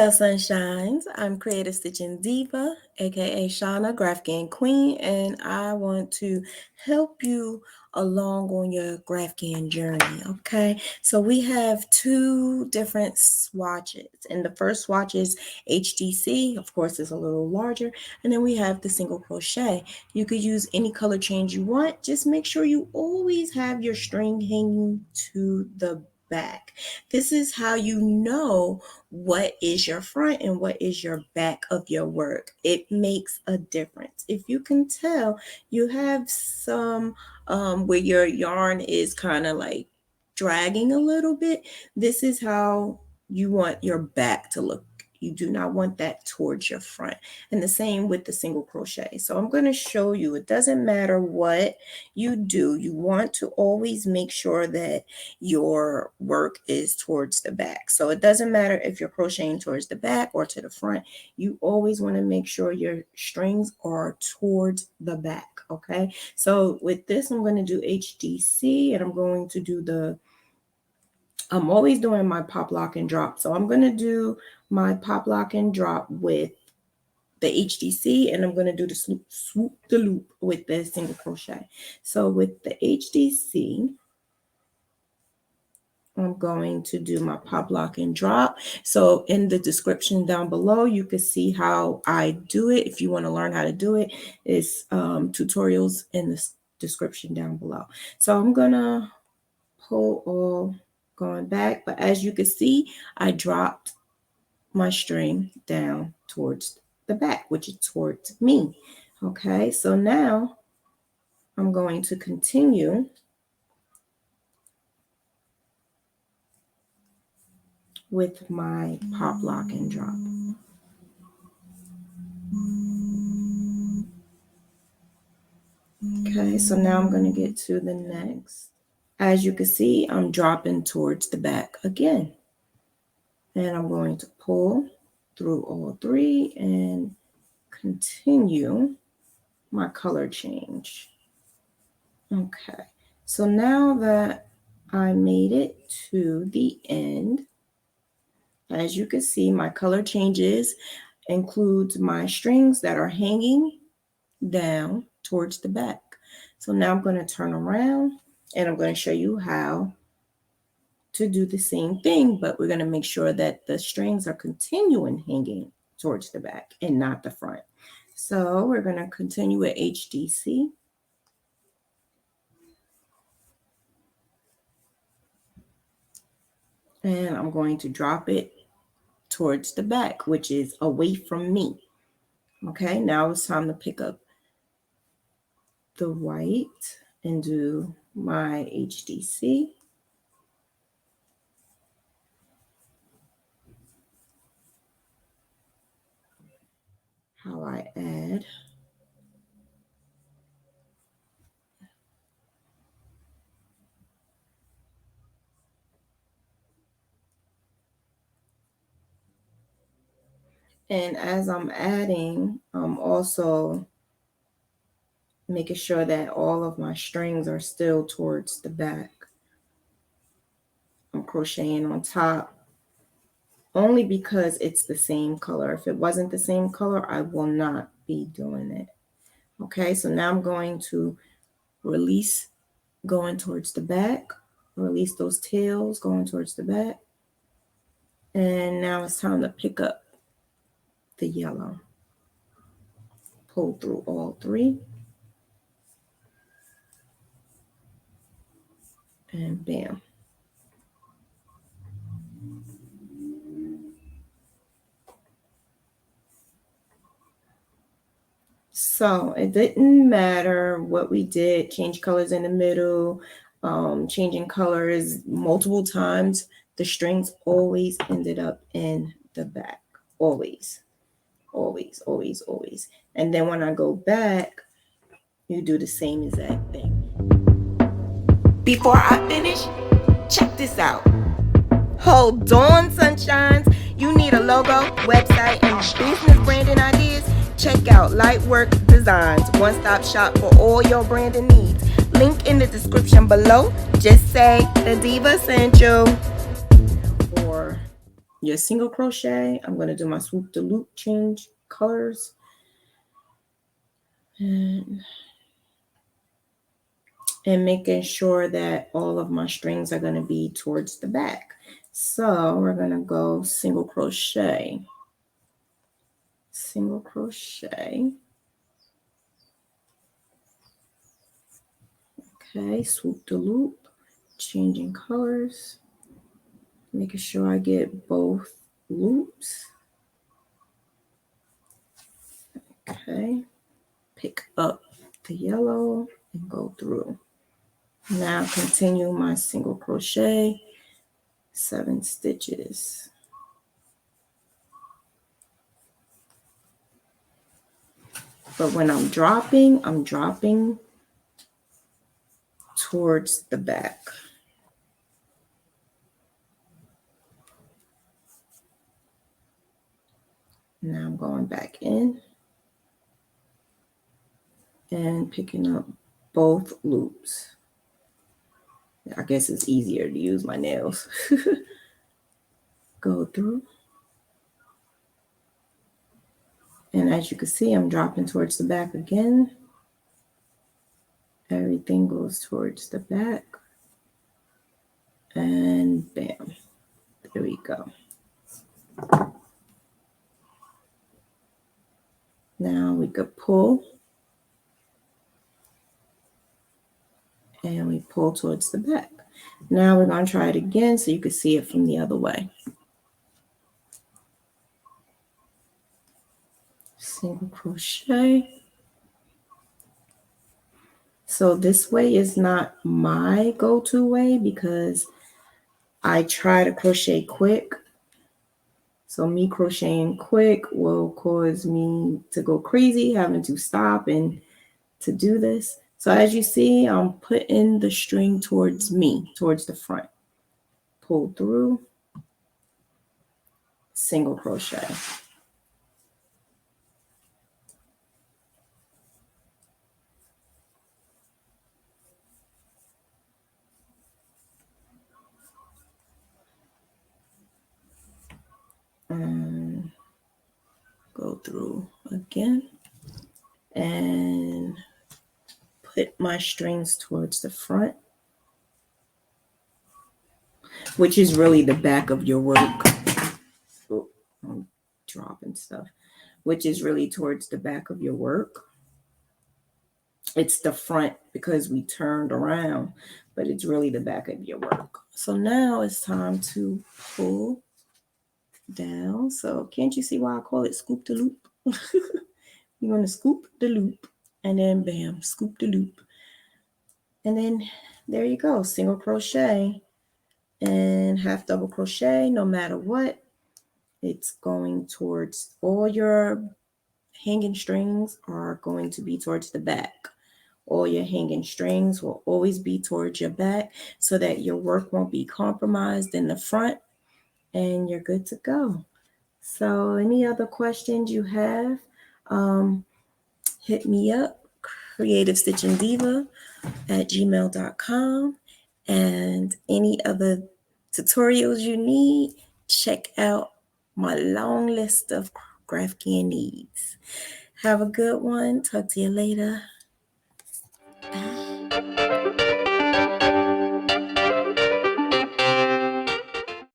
Hello, sunshines. I'm Creative Stitching Diva, aka Shauna, Graphghan Queen, and I want to help you along on your Graphghan journey. Okay, so we have two different swatches, and the first swatch is HDC. Of course, it's a little larger, and then we have the single crochet. You could use any color change you want. Just make sure you always have your string hanging to the back. This is how you know what is your front and what is your back of your work. It makes a difference. If you can tell, you have some where your yarn is kind of like dragging a little bit. This is how you want your back to look. You do not want that towards your front. And the same with the single crochet. So I'm going to show you, it doesn't matter what you do, you want to always make sure that your work is towards the back. So it doesn't matter if you're crocheting towards the back or to the front, you always want to make sure your strings are towards the back. Okay, so with this, I'm going to do HDC, and I'm going to do I'm always doing my pop, lock, and drop. So I'm going to do my pop, lock, and drop with the HDC, and I'm going to do the swoop the loop with the single crochet. So with the HDC, I'm going to do my pop, lock, and drop. So in the description down below, you can see how I do it. If you want to learn how to do it, it's tutorials in the description down below. So I'm going to pull all going back. But as you can see, I dropped my string down towards the back, which is towards me. Okay, so now I'm going to continue with my pop, lock, and drop. Okay, so now I'm going to get to the next. As you can see, I'm dropping towards the back again. And I'm going to pull through all three and continue my color change. Okay, so now that I made it to the end, as you can see, my color changes includes my strings that are hanging down towards the back. So now I'm going to turn around and I'm going to show you how to do the same thing, but we're going to make sure that the strings are continuing hanging towards the back and not the front. So we're going to continue with HDC. And I'm going to drop it towards the back, which is away from me. Okay, now it's time to pick up the white and do my HDC. How I add and as I'm adding, I'm also making sure that all of my strings are still towards the back. I'm crocheting on top only because it's the same color. If it wasn't the same color, I will not be doing it. Okay, so now I'm going to release going towards the back, release those tails going towards the back. And now it's time to pick up the yellow. Pull through all three. And bam. So it didn't matter what we did, change colors in the middle, changing colors multiple times, the strings always ended up in the back. Always, always, always, always. And then when I go back, you do the same exact thing. Before I finish, check this out. Hold on, sunshines. You need a logo, website, and business branding ideas? Check out Lightwork Designs, one-stop shop for all your branding needs. Link in the description below. Just say the Diva sent you. For your single crochet. I'm going to do my swoop the loop, change colors, and making sure that all of my strings are going to be towards the back. So we're going to go single crochet, single crochet. Okay, swoop the loop, changing colors, making sure I get both loops. Okay, pick up the yellow and go through. Now continue my single crochet, 7 stitches. But when I'm dropping towards the back. Now I'm going back in and picking up both loops. I guess it's easier to use my nails. Go through. And as you can see, I'm dropping towards the back again. Everything goes towards the back. And bam, there we go. Now we could pull. And we pull towards the back. Now we're going to try it again so you can see it from the other way. Single crochet. So this way is not my go-to way because I try to crochet quick. So me crocheting quick will cause me to go crazy, having to stop and to do this. So as you see, I'm putting the string towards me, towards the front. Pull through, single crochet. And go through again and put my strings towards the front, which is really the back of your work. Oh, I'm dropping stuff, which is really towards the back of your work. It's the front because we turned around, but it's really the back of your work. So now it's time to pull down. So can't you see why I call it scoop the loop? You're going to scoop the loop and then bam, scoop the loop. And then there you go, single crochet and half double crochet. No matter what, it's going towards all your hanging strings are going to be towards the back. All your hanging strings will always be towards your back so that your work won't be compromised in the front and you're good to go. So any other questions you have, hit me up, creativestitchingdiva@gmail.com. And any other tutorials you need, check out my long list of Graphghan needs. Have a good one. Talk to you later.